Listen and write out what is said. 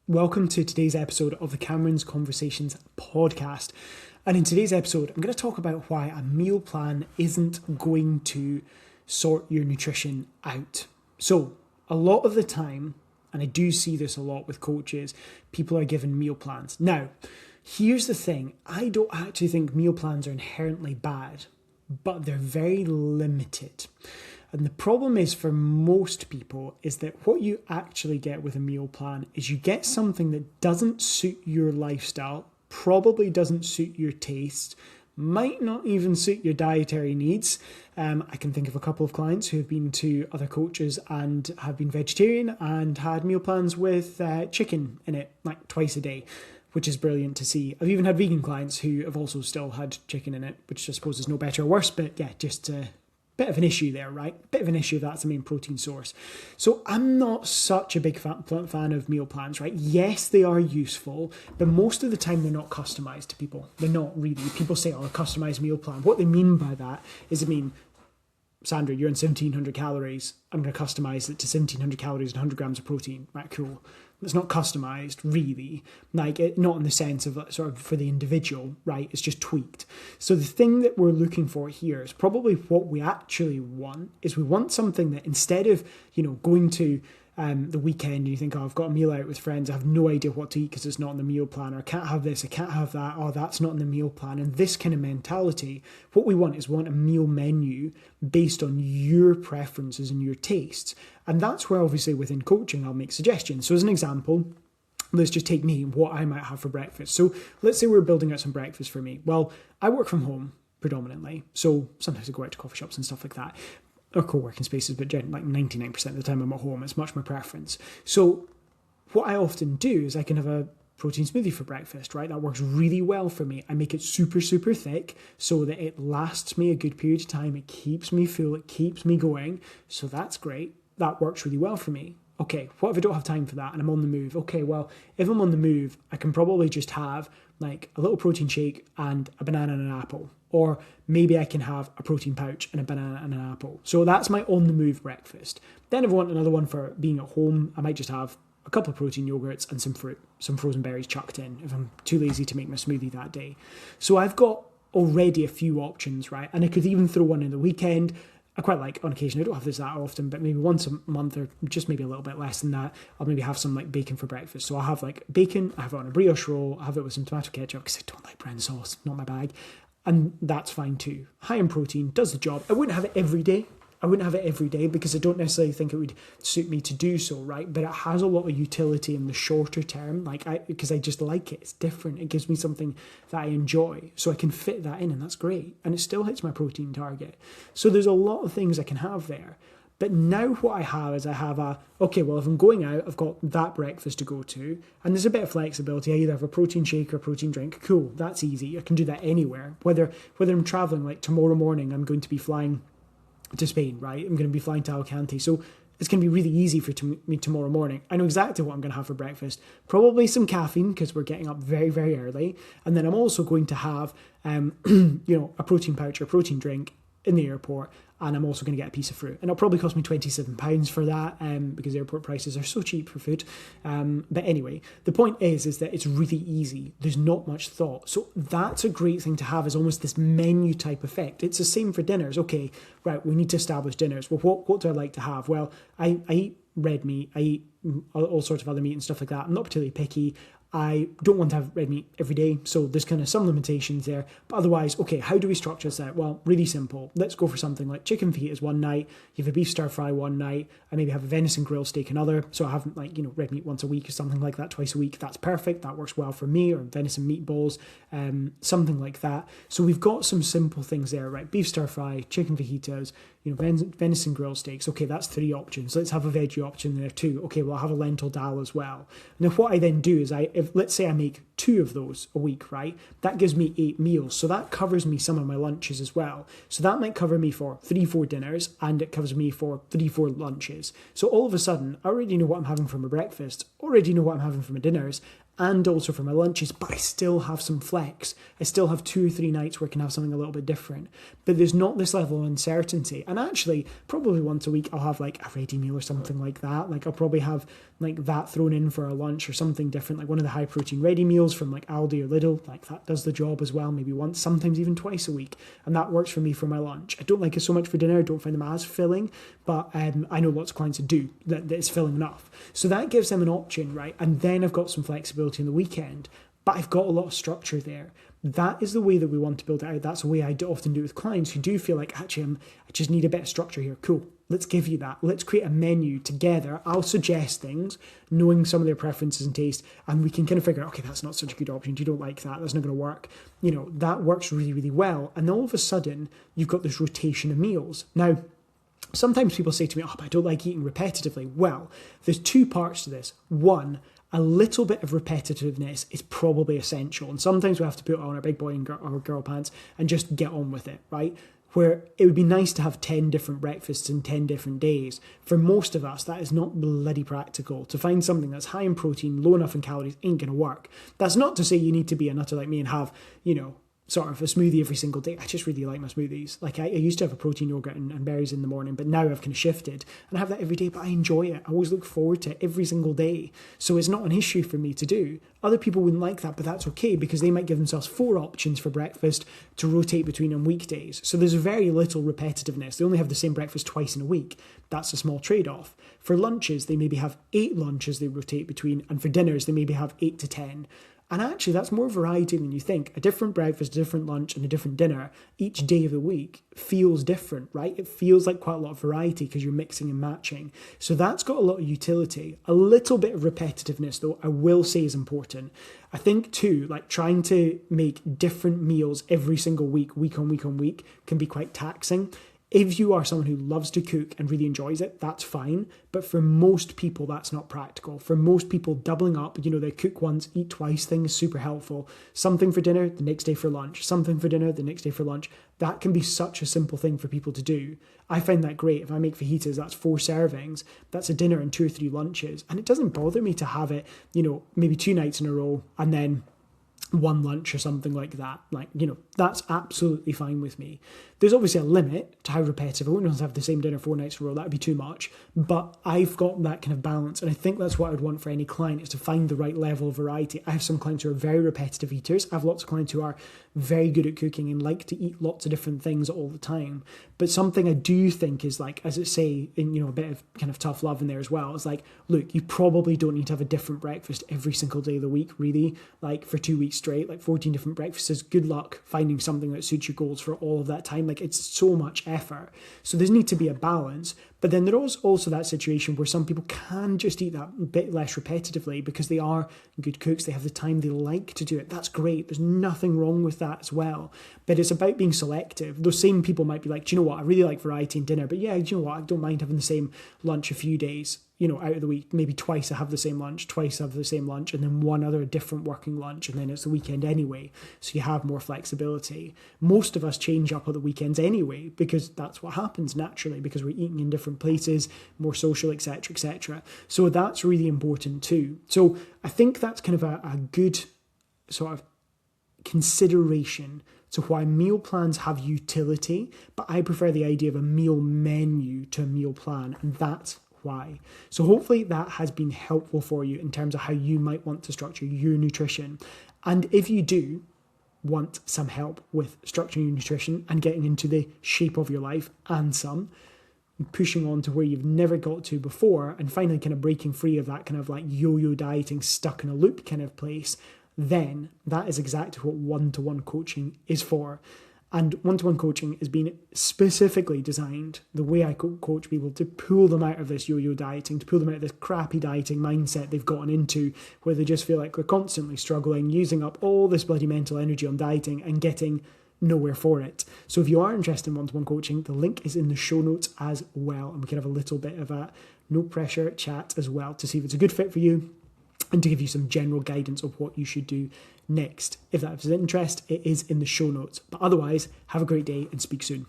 Welcome to today's episode of the Cameron's Conversations podcast. And in today's episode, I'm going to talk about why a meal plan isn't going to sort your nutrition out. So, a lot of the time, and I do see this a lot with coaches, people are given meal plans. Now, here's the thing. I don't actually think meal plans are inherently bad, but they're very limited. And the problem is for most people is that what you actually get with a meal plan is you get something that doesn't suit your lifestyle, probably doesn't suit your taste, might not even suit your dietary needs. I can think of a couple of clients who have been to other coaches and have been vegetarian and had meal plans with chicken in it, like twice a day, which is brilliant to see. I've even had vegan clients who have also still had chicken in it, which I suppose is no better or worse, but yeah, just bit of an issue there, right? Bit of an issue if that's the main protein source. So I'm not such a big fan of meal plans, right? Yes, they are useful, but most of the time they're not customized to people. They're not really. People say, oh, a customized meal plan. What they mean by that is, Sandra, you're in 1700 calories. I'm going to customize it to 1700 calories and 100 grams of protein. Right, cool. It's not customized, really. Not in the sense of sort of for the individual, right? It's just tweaked. So the thing that we're looking for here is probably what we actually want is we want something that instead of, going to the weekend and you think, oh, I've got a meal out with friends, I have no idea what to eat because it's not in the meal plan, or I can't have this, I can't have that, oh, that's not in the meal plan. And this kind of mentality, what we want is a meal menu based on your preferences and your tastes. And that's where obviously within coaching I'll make suggestions. So as an example, let's just take me, what I might have for breakfast. So let's say we're building out some breakfast for me. Well, I work from home predominantly, so sometimes I go out to coffee shops and stuff like that, or co-working spaces, but like 99% of the time I'm at home. It's much my preference. So what I often do is I can have a protein smoothie for breakfast, right? That works really well for me. I make it super, super thick so that it lasts me a good period of time. It keeps me full. It keeps me going. So that's great. That works really well for me. Okay, what if I don't have time for that and I'm on the move? Okay, well, if I'm on the move, I can probably just have like a little protein shake and a banana and an apple. Or maybe I can have a protein pouch and a banana and an apple. So that's my on-the-move breakfast. Then if I want another one for being at home, I might just have a couple of protein yogurts and some fruit, some frozen berries chucked in if I'm too lazy to make my smoothie that day. So I've got already a few options, right? And I could even throw one in the weekend. I quite like, on occasion, I don't have this that often, but maybe once a month or just maybe a little bit less than that, I'll maybe have some like bacon for breakfast. So I'll have like bacon, I have it on a brioche roll, I have it with some tomato ketchup because I don't like brown sauce, not my bag. And that's fine too. High in protein, does the job. I wouldn't have it every day. Because I don't necessarily think it would suit me to do so, right? But it has a lot of utility in the shorter term, because I just like it. It's different. It gives me something that I enjoy. So I can fit that in, and that's great. And it still hits my protein target. So there's a lot of things I can have there. But now what I have is if I'm going out, I've got that breakfast to go to, and there's a bit of flexibility. I either have a protein shake or a protein drink. Cool, that's easy. I can do that anywhere. Whether I'm traveling, like tomorrow morning, I'm going to be flying to Spain, right? I'm going to be flying to Alicante. So it's going to be really easy for me tomorrow morning. I know exactly what I'm going to have for breakfast. Probably some caffeine because we're getting up very, very early. And then I'm also going to have, a protein pouch or protein drink in the airport, and I'm also going to get a piece of fruit. And it'll probably cost me £27 for that because airport prices are so cheap for food. But anyway, the point is that it's really easy. There's not much thought. So that's a great thing to have, is almost this menu type effect. It's the same for dinners. Okay, right, we need to establish dinners. Well, what do I like to have? Well, I eat red meat. I eat all sorts of other meat and stuff like that. I'm not particularly picky. I don't want to have red meat every day, so there's kind of some limitations there. But otherwise, okay, how do we structure this out? Well, really simple. Let's go for something like chicken fajitas one night, you have a beef stir fry one night, I maybe have a venison grill steak another, so I have red meat once a week or something like that, twice a week. That's perfect. That works well for me. Or venison meatballs, something like that. So we've got some simple things there, right? Beef stir fry, chicken fajitas, venison grill steaks. Okay, that's 3 options. Let's have a veggie option there too. Okay, well, I'll have a lentil dal as well. Now, what I then do is let's say I make 2 of those a week, right? That gives me 8 meals. So that covers me some of my lunches as well. So that might cover me for 3-4 dinners, and it covers me for 3-4 lunches. So all of a sudden, I already know what I'm having for my breakfast, already know what I'm having for my dinners, and also for my lunches, but I still have some flex. I still have 2 or 3 nights where I can have something a little bit different. But there's not this level of uncertainty. And actually, probably once a week, I'll have like a ready meal or something like that. Like I'll probably have like that thrown in for a lunch or something different, like one of the high protein ready meals from like Aldi or Lidl. Like that does the job as well, maybe once, sometimes even twice a week. And that works for me for my lunch. I don't like it so much for dinner. I don't find them as filling, but I know lots of clients that do, that it's filling enough. So that gives them an option, right? And then I've got some flexibility in the weekend, but I've got a lot of structure there. That is the way that we want to build it out. That's the way I often do with clients who do feel like, actually, I just need a bit of structure here. Cool. Let's give you that. Let's create a menu together. I'll suggest things, knowing some of their preferences and taste, and we can kind of figure out, okay, that's not such a good option. You don't like that. That's not going to work. You know, that works really, really well. And all of a sudden, you've got this rotation of meals. Now, sometimes people say to me, I don't like eating repetitively. Well, there's 2 parts to this. One, a little bit of repetitiveness is probably essential. And sometimes we have to put on our big boy and our girl pants and just get on with it, right? Where it would be nice to have 10 different breakfasts in 10 different days. For most of us, that is not bloody practical. To find something that's high in protein, low enough in calories, ain't going to work. That's not to say you need to be a nutter like me and have, sort of a smoothie every single day. I just really like my smoothies. Like I used to have a protein yogurt and berries in the morning, but now I've kind of shifted and I have that every day, but I enjoy it. I always look forward to it every single day. So it's not an issue for me to do. Other people wouldn't like that, but that's okay because they might give themselves 4 options for breakfast to rotate between on weekdays. So there's very little repetitiveness. They only have the same breakfast twice in a week. That's a small trade-off. For lunches, they maybe have 8 lunches they rotate between, and for dinners, they maybe have 8 to 10. And actually, that's more variety than you think. A different breakfast, a different lunch, and a different dinner each day of the week feels different, right? It feels like quite a lot of variety because you're mixing and matching. So that's got a lot of utility. A little bit of repetitiveness, though, I will say is important. I think, too, like trying to make different meals every single week, week on week on week, can be quite taxing. If you are someone who loves to cook and really enjoys it, that's fine. But for most people, that's not practical. For most people, doubling up, they cook once, eat twice thing is super helpful. Something for dinner, the next day for lunch. Something for dinner, the next day for lunch. That can be such a simple thing for people to do. I find that great. If I make fajitas, that's 4 servings. That's a dinner and 2 or 3 lunches. And it doesn't bother me to have it, maybe 2 nights in a row and then 1 lunch or something like that. That's absolutely fine with me. There's obviously a limit to how repetitive. I wouldn't have the same dinner 4 nights in a row. That would be too much. But I've got that kind of balance. And I think that's what I would want for any client, is to find the right level of variety. I have some clients who are very repetitive eaters. I have lots of clients who are very good at cooking and like to eat lots of different things all the time. But something I do think is, like, as I say, in, a bit of kind of tough love in there as well, is like, look, you probably don't need to have a different breakfast every single day of the week, really. Like for 2 weeks straight, like 14 different breakfasts. Good luck finding something that suits your goals for all of that time. Like, it's so much effort. So there's need to be a balance. But then there's also that situation where some people can just eat that bit less repetitively because they are good cooks. They have the time, they like to do it. That's great. There's nothing wrong with that as well. But it's about being selective. Those same people might be like, do you know what? I really like variety in dinner. But yeah, do you know what? I don't mind having the same lunch a few days, out of the week. Maybe twice I have the same lunch, twice I have the same lunch, and then one other different working lunch, and then it's the weekend anyway. So you have more flexibility. Most of us change up at the weekends anyway, because that's what happens naturally, because we're eating in different places, more social, etc., etc. So that's really important too. So I think that's kind of a good sort of consideration to why meal plans have utility, but I prefer the idea of a meal menu to a meal plan, and that's why. So hopefully that has been helpful for you in terms of how you might want to structure your nutrition. And if you do want some help with structuring your nutrition and getting into the shape of your life and some, pushing on to where you've never got to before and finally kind of breaking free of that kind of like yo-yo dieting, stuck in a loop kind of place, then that is exactly what one-to-one coaching is for. And one-to-one coaching has been specifically designed, the way I coach people, to pull them out of this yo-yo dieting, to pull them out of this crappy dieting mindset they've gotten into, where they just feel like they're constantly struggling, using up all this bloody mental energy on dieting and getting nowhere for it. So if you are interested in one-to-one coaching, the link is in the show notes as well. And we can have a little bit of a no pressure chat as well to see if it's a good fit for you and to give you some general guidance of what you should do next. If that is of interest, it is in the show notes. But otherwise, have a great day and speak soon.